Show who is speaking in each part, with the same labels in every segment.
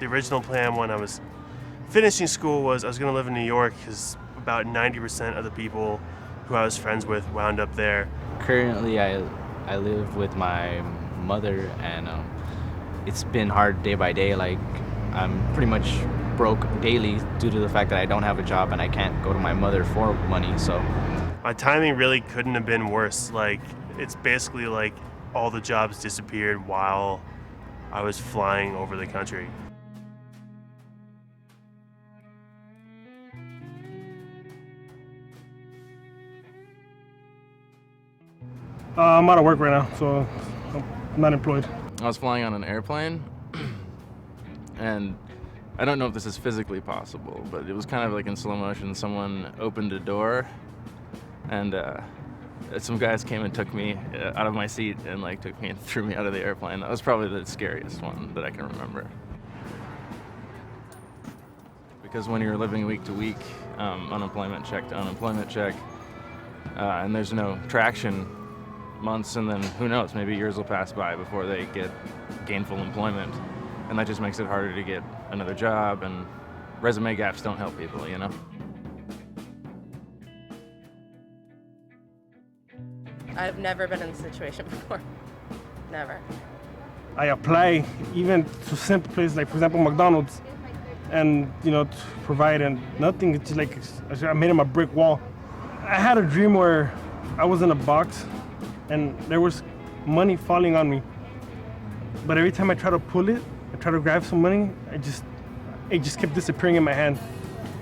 Speaker 1: The original plan when I was finishing school was I was going to live in New York because about 90% of the people who I was friends with wound up there.
Speaker 2: Currently, I live with my mother, and it's been hard day by day. Like, I'm pretty much broke daily due to the fact that I don't have a job and I can't go to my mother for money. So
Speaker 1: my timing really couldn't have been worse. Like, it's basically like all the jobs disappeared while I was flying over the country.
Speaker 3: I'm out of work right now, so I'm not employed.
Speaker 4: I was flying on an airplane, and I don't know if this is physically possible, but it was kind of like in slow motion. Someone opened a door, and some guys came and took me out of my seat and like took me and threw me out of the airplane. That was probably the scariest one that I can remember. Because when you're living week to week, unemployment check to unemployment check, and there's no traction, months and then who knows, maybe years will pass by before they get gainful employment, and that just makes it harder to get another job, and resume gaps don't help people, you know?
Speaker 5: I've never been in this situation before. Never.
Speaker 3: I apply even to simple places like, for example, McDonald's, and to provide and nothing. It's just like I made him a brick wall. I had a dream where I was in a box and there was money falling on me, but every time I try to pull it, I try to grab some money, it just kept disappearing in my hand.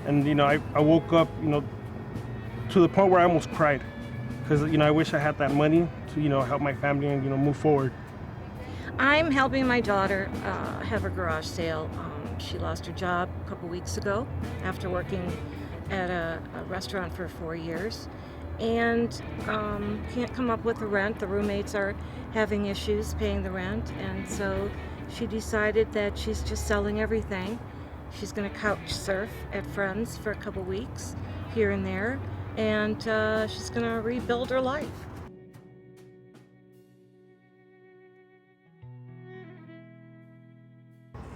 Speaker 3: And I woke up to the point where I almost cried, because I wish I had that money to help my family and move forward.
Speaker 6: I'm helping my daughter have a garage sale. She lost her job a couple weeks ago after working at a restaurant for 4 years, and can't come up with the rent. The roommates are having issues paying the rent, and so she decided that she's just selling everything. She's going to couch surf at friends for a couple weeks here and there, and she's going to rebuild her life.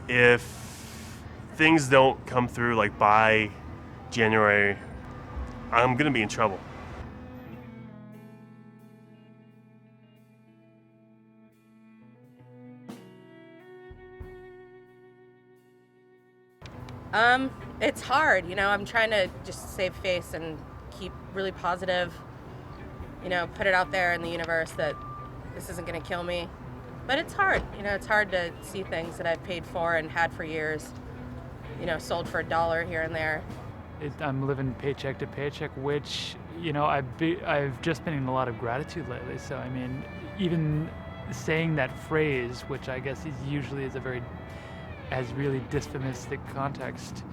Speaker 1: If things don't come through like by January, I'm going to be in trouble.
Speaker 5: It's hard, I'm trying to just save face and keep really positive, put it out there in the universe that this isn't going to kill me. But it's hard, it's hard to see things that I've paid for and had for years, sold for $1 here and there.
Speaker 7: I'm living paycheck to paycheck, which, I've just been in a lot of gratitude lately. So, even saying that phrase, which I guess usually has really dysphonistic context,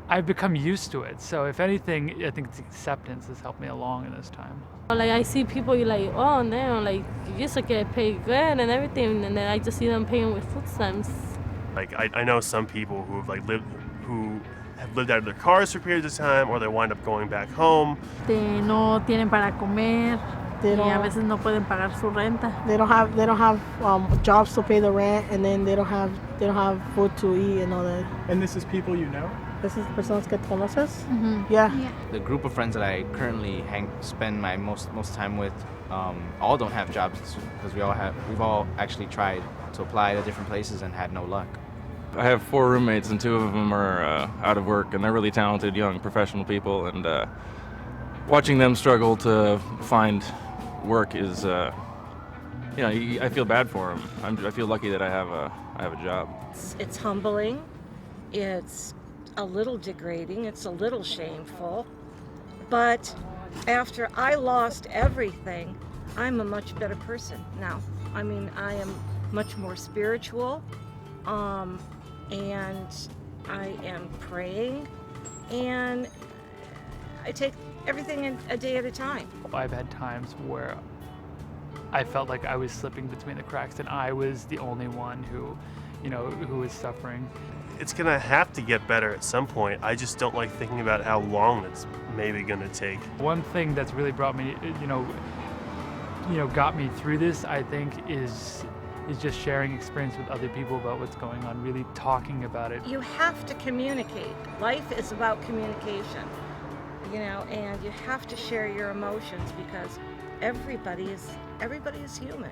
Speaker 7: I've become used to it. So if anything, I think it's acceptance has helped me along in this time.
Speaker 8: Like, I see people, you're like, oh, damn, like, you used to get paid good and everything, and then I just see them paying with food stamps.
Speaker 1: Like, I know some people who have lived out of their cars for periods of time, or they wind up going back home.
Speaker 9: No tienen para comer. Y a veces no pueden pagar su renta.
Speaker 10: They don't have jobs to pay the rent, and then they don't have food to eat and all that.
Speaker 11: And this is people you know?
Speaker 10: This is personas que conoces?
Speaker 9: Mm-hmm.
Speaker 10: Yeah.
Speaker 2: The group of friends that I currently spend my most time with, all don't have jobs, because we've all actually tried to apply to different places and had no luck.
Speaker 4: I have 4 roommates, and 2 of them are out of work, and they're really talented young professional people, and watching them struggle to find work is, I feel bad for them. I feel lucky that I have a job.
Speaker 6: It's humbling. It's a little degrading. It's a little shameful. But after I lost everything, I'm a much better person now. I am much more spiritual, and I am praying, and I take everything a day at a time.
Speaker 7: I've had times where I felt like I was slipping between the cracks and I was the only one who was suffering.
Speaker 1: It's gonna have to get better at some point. I just don't like thinking about how long it's maybe gonna take.
Speaker 7: One thing that's really brought me, got me through this, I think, is just sharing experience with other people about what's going on, really talking about it.
Speaker 6: You have to communicate. Life is about communication, and you have to share your emotions because everybody is human.